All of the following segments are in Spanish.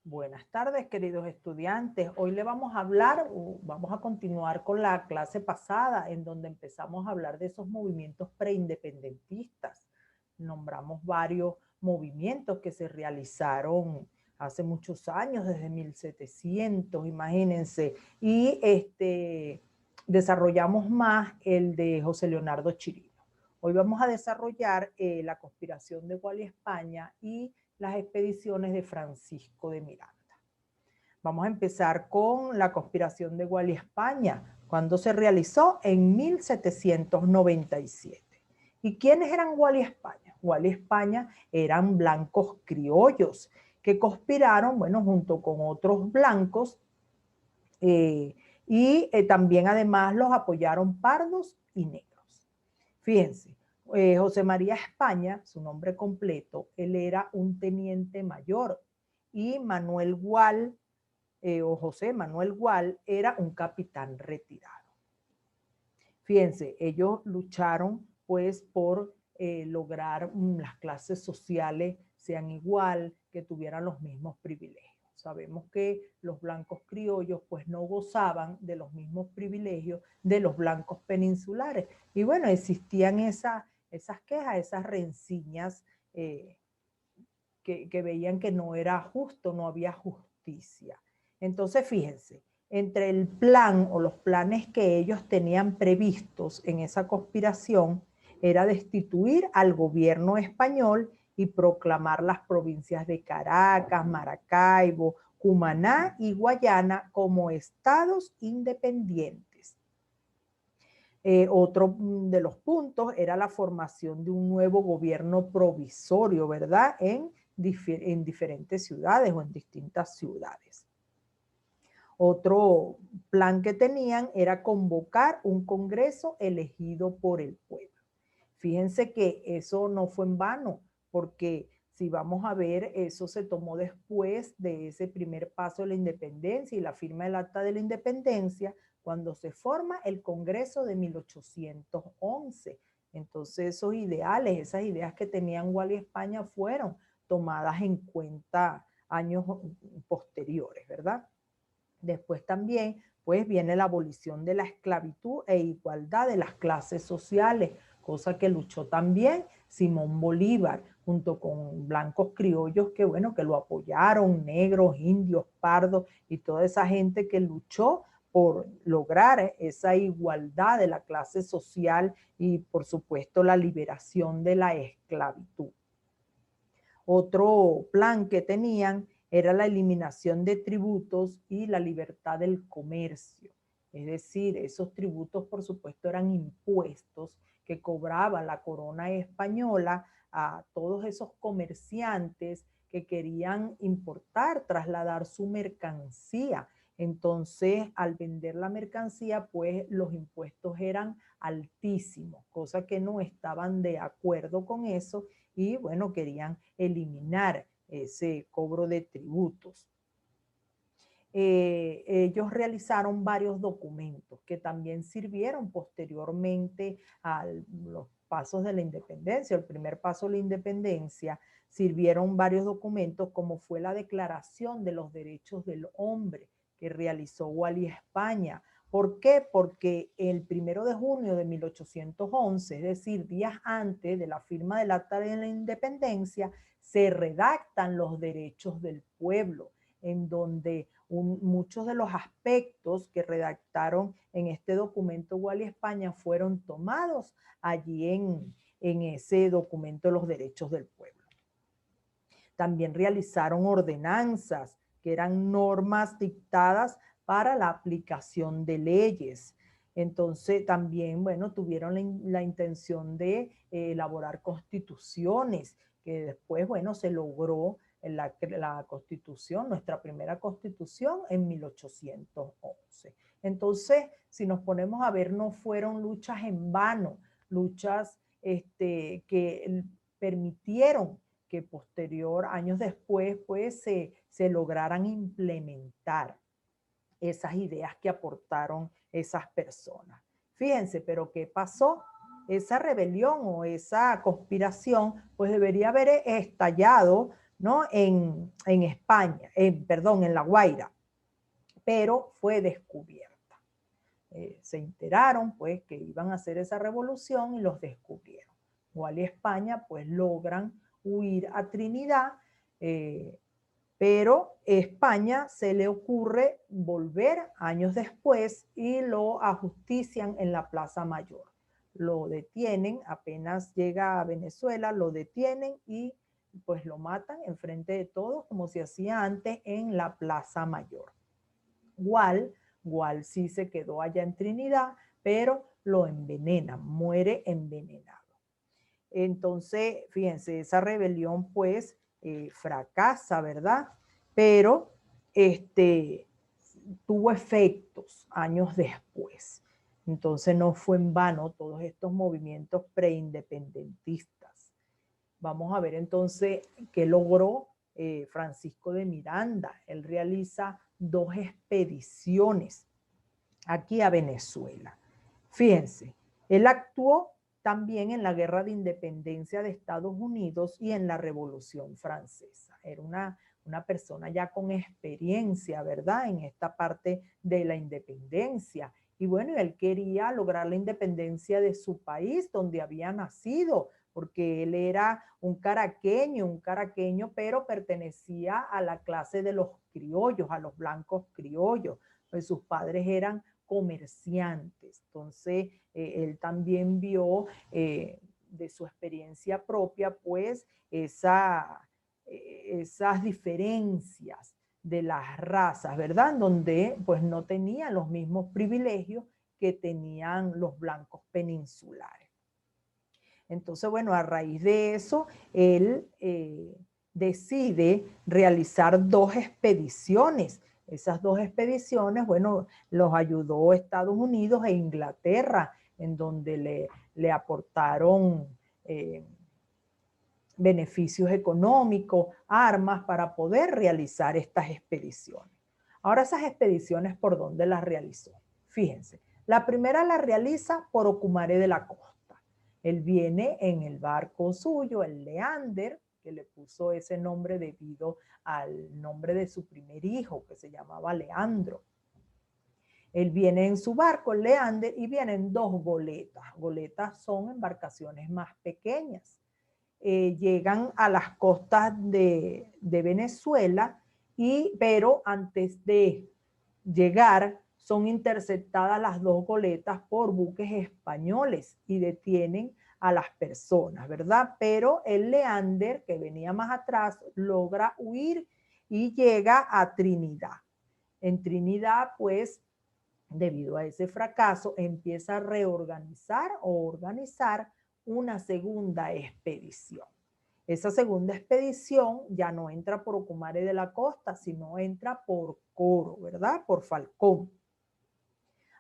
Buenas tardes, queridos estudiantes. Hoy le vamos a hablar, vamos a continuar con la clase pasada, en donde empezamos a hablar de esos movimientos preindependentistas. Nombramos varios movimientos que se realizaron hace muchos años, desde 1700, imagínense. Y desarrollamos más el de José Leonardo Chirino. Hoy vamos a desarrollar la conspiración de Gual y España y las expediciones de Francisco de Miranda. Vamos a empezar con la conspiración de Gual y España, cuando se realizó en 1797. ¿Y quiénes eran Gual y España? Gual y España eran blancos criollos que conspiraron, bueno, junto con otros blancos, también además los apoyaron pardos y negros. Fíjense, José María España, su nombre completo, él era un teniente mayor, y Manuel Gual, o José Manuel Gual, era un capitán retirado. Fíjense, ellos lucharon pues por lograr las clases sociales sean igual, que tuvieran los mismos privilegios. Sabemos que los blancos criollos pues no gozaban de los mismos privilegios de los blancos peninsulares. Y bueno, existían esas quejas, esas rencillas que veían que no era justo, no había justicia. Entonces, fíjense, entre el plan o los planes que ellos tenían previstos en esa conspiración era destituir al gobierno español y proclamar las provincias de Caracas, Maracaibo, Cumaná y Guayana como estados independientes. Otro de los puntos era la formación de un nuevo gobierno provisorio, ¿verdad? En diferentes ciudades o en distintas ciudades. Otro plan que tenían era convocar un congreso elegido por el pueblo. Fíjense que eso no fue en vano, porque si vamos a ver, eso se tomó después de ese primer paso de la independencia y la firma del Acta de la Independencia, cuando se forma el Congreso de 1811. Entonces esos ideales, esas ideas que tenían Gual y España fueron tomadas en cuenta años posteriores, ¿verdad? Después también, pues, viene la abolición de la esclavitud e igualdad de las clases sociales, cosa que luchó también Simón Bolívar, junto con blancos criollos que, bueno, que lo apoyaron, negros, indios, pardos y toda esa gente que luchó por lograr esa igualdad de la clase social y, por supuesto, la liberación de la esclavitud. Otro plan que tenían era la eliminación de tributos y la libertad del comercio. Es decir, esos tributos, por supuesto, eran impuestos que cobraba la corona española a todos esos comerciantes que querían importar, trasladar su mercancía. Entonces, al vender la mercancía, pues los impuestos eran altísimos, cosa que no estaban de acuerdo con eso y, bueno, querían eliminar ese cobro de tributos. Ellos realizaron varios documentos que también sirvieron posteriormente a los pasos de la independencia, el primer paso de la independencia, sirvieron varios documentos como fue la Declaración de los Derechos del Hombre que realizó Gual y España. ¿Por qué? Porque el 1 de junio de 1811, es decir, días antes de la firma del Acta de la Independencia, se redactan los derechos del pueblo, en donde muchos de los aspectos que redactaron en este documento Gual y España fueron tomados allí en ese documento de los derechos del pueblo. También realizaron ordenanzas, que eran normas dictadas para la aplicación de leyes. Entonces también, bueno, tuvieron la intención de elaborar constituciones, que después, bueno, se logró la constitución, nuestra primera constitución en 1811. Entonces, si nos ponemos a ver, no fueron luchas en vano, luchas que permitieron que años después, pues se lograran implementar esas ideas que aportaron esas personas. Fíjense, pero ¿qué pasó? Esa rebelión o esa conspiración, pues debería haber estallado ¿no? En España, perdón, en La Guaira, pero fue descubierta. Se enteraron pues que iban a hacer esa revolución y los descubrieron. Igual y España pues logran huir a Trinidad, pero España se le ocurre volver años después y lo ajustician en la Plaza Mayor. Lo detienen, apenas llega a Venezuela, lo detienen y pues lo matan enfrente de todos, como se hacía antes en la Plaza Mayor. Gual sí se quedó allá en Trinidad, pero lo envenenan, muere envenenado. Entonces, fíjense, esa rebelión pues fracasa, ¿verdad? Pero tuvo efectos años después. Entonces no fue en vano todos estos movimientos preindependentistas. Vamos a ver entonces qué logró Francisco de Miranda. Él realiza 2 expediciones aquí a Venezuela. Fíjense, él actuó también en la Guerra de Independencia de Estados Unidos y en la Revolución Francesa. Era una persona ya con experiencia, ¿verdad? En esta parte de la independencia. Y bueno, él quería lograr la independencia de su país, donde había nacido, porque él era un caraqueño, pero pertenecía a la clase de los criollos, a los blancos criollos, pues sus padres eran comerciantes. Entonces, él también vio de su experiencia propia, pues, esas diferencias de las razas, ¿verdad? Donde, pues, no tenían los mismos privilegios que tenían los blancos peninsulares. Entonces, bueno, a raíz de eso, él decide realizar 2 expediciones. Esas 2 expediciones, bueno, los ayudó Estados Unidos e Inglaterra, en donde le aportaron beneficios económicos, armas para poder realizar estas expediciones. Ahora, esas expediciones, ¿por dónde las realizó? Fíjense, la primera la realiza por Ocumare de la Costa. Él viene en el barco suyo, el Leander, que le puso ese nombre debido al nombre de su primer hijo, que se llamaba Leandro. Él viene en su barco, el Leander, y vienen 2 goletas. Goletas son embarcaciones más pequeñas. Llegan a las costas de Venezuela, pero antes de llegar son interceptadas las 2 goletas por buques españoles y detienen a las personas, ¿verdad? Pero el Leander, que venía más atrás, logra huir y llega a Trinidad. En Trinidad, pues, debido a ese fracaso, empieza a reorganizar o organizar una segunda expedición. Esa segunda expedición ya no entra por Ocumare de la Costa, sino entra por Coro, ¿verdad? Por Falcón.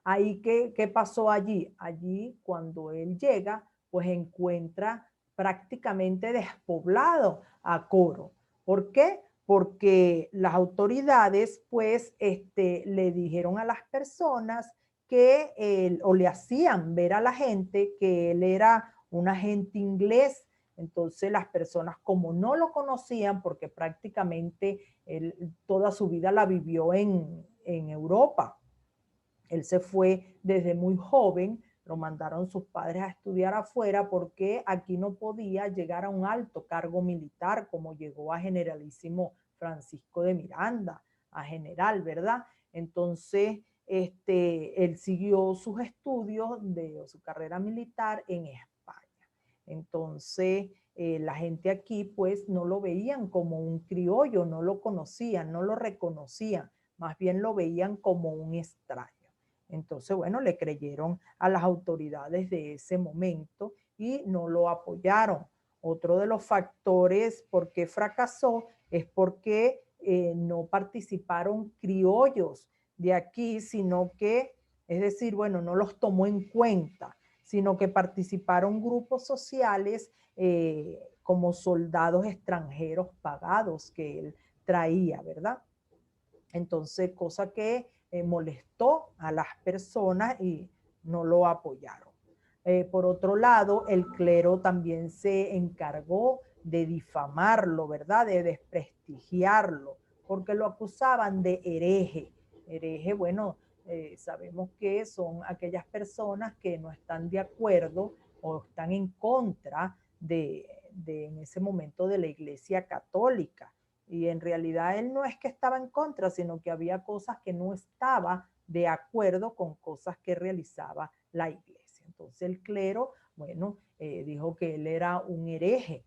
Ahí, ¿qué pasó allí? Allí, cuando él llega, pues encuentra prácticamente despoblado a Coro. ¿Por qué? Porque las autoridades, pues, le dijeron a las personas que, o le hacían ver a la gente que él era un agente inglés. Entonces las personas, como no lo conocían, porque prácticamente él toda su vida la vivió en Europa. Él se fue desde muy joven, lo mandaron sus padres a estudiar afuera porque aquí no podía llegar a un alto cargo militar como llegó a generalísimo Francisco de Miranda, a general, ¿verdad? Entonces, él siguió sus estudios de su carrera militar en España. Entonces, la gente aquí pues no lo veían como un criollo, no lo conocían, no lo reconocían, más bien lo veían como un extraño. Entonces, bueno, le creyeron a las autoridades de ese momento y no lo apoyaron. Otro de los factores por qué fracasó es porque no participaron criollos de aquí, sino que, es decir, bueno, no los tomó en cuenta, sino que participaron grupos sociales como soldados extranjeros pagados que él traía, ¿verdad? Entonces, cosa que molestó a las personas y no lo apoyaron. Por otro lado, el clero también se encargó de difamarlo, ¿verdad? De desprestigiarlo, porque lo acusaban de hereje. Hereje, bueno, sabemos que son aquellas personas que no están de acuerdo o están en contra en ese momento de la Iglesia Católica. Y en realidad él no es que estaba en contra, sino que había cosas que no estaba de acuerdo con cosas que realizaba la Iglesia. Entonces el clero, bueno, dijo que él era un hereje.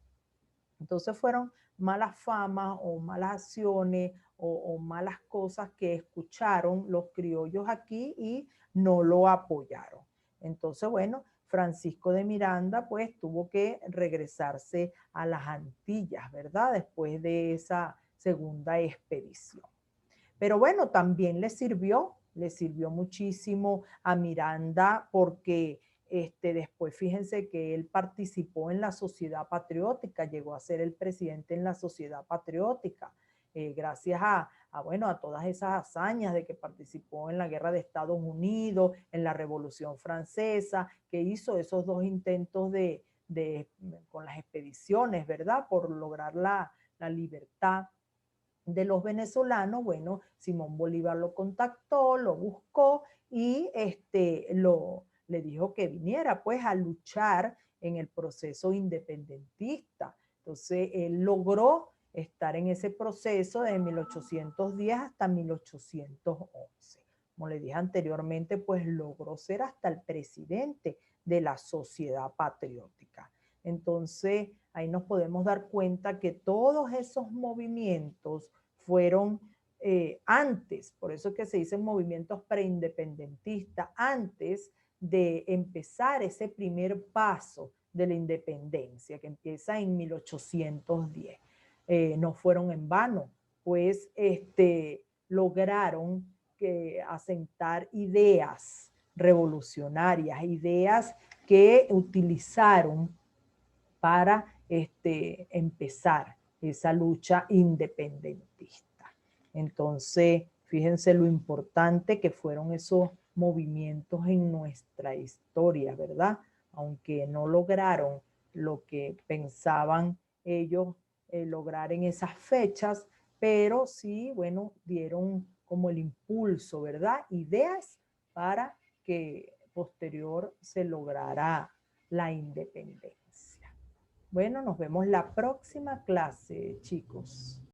Entonces fueron malas famas o malas acciones o malas cosas que escucharon los criollos aquí y no lo apoyaron. Entonces, bueno, Francisco de Miranda pues tuvo que regresarse a las Antillas, ¿verdad? Después de esa segunda expedición. Pero bueno, también le sirvió muchísimo a Miranda porque después fíjense que él participó en la Sociedad Patriótica, llegó a ser el presidente en la Sociedad Patriótica, gracias bueno, a todas esas hazañas de que participó en la Guerra de Estados Unidos, en la Revolución Francesa, que hizo esos dos intentos con las expediciones, ¿verdad? Por lograr la libertad de los venezolanos. Bueno, Simón Bolívar lo contactó, lo buscó y le dijo que viniera pues a luchar en el proceso independentista. Entonces él logró estar en ese proceso de 1810 hasta 1811. Como le dije anteriormente, pues logró ser hasta el presidente de la Sociedad Patriótica. Entonces, ahí nos podemos dar cuenta que todos esos movimientos fueron antes, por eso es que se dicen movimientos preindependentistas, antes de empezar ese primer paso de la independencia, que empieza en 1810. No fueron en vano, pues lograron asentar ideas revolucionarias, ideas que utilizaron para empezar esa lucha independentista. Entonces, fíjense lo importante que fueron esos movimientos en nuestra historia, ¿verdad? Aunque no lograron lo que pensaban ellos lograr en esas fechas, pero sí, bueno, dieron como el impulso, ¿verdad? Ideas para que posterior se lograra la independencia. Bueno, nos vemos la próxima clase, chicos.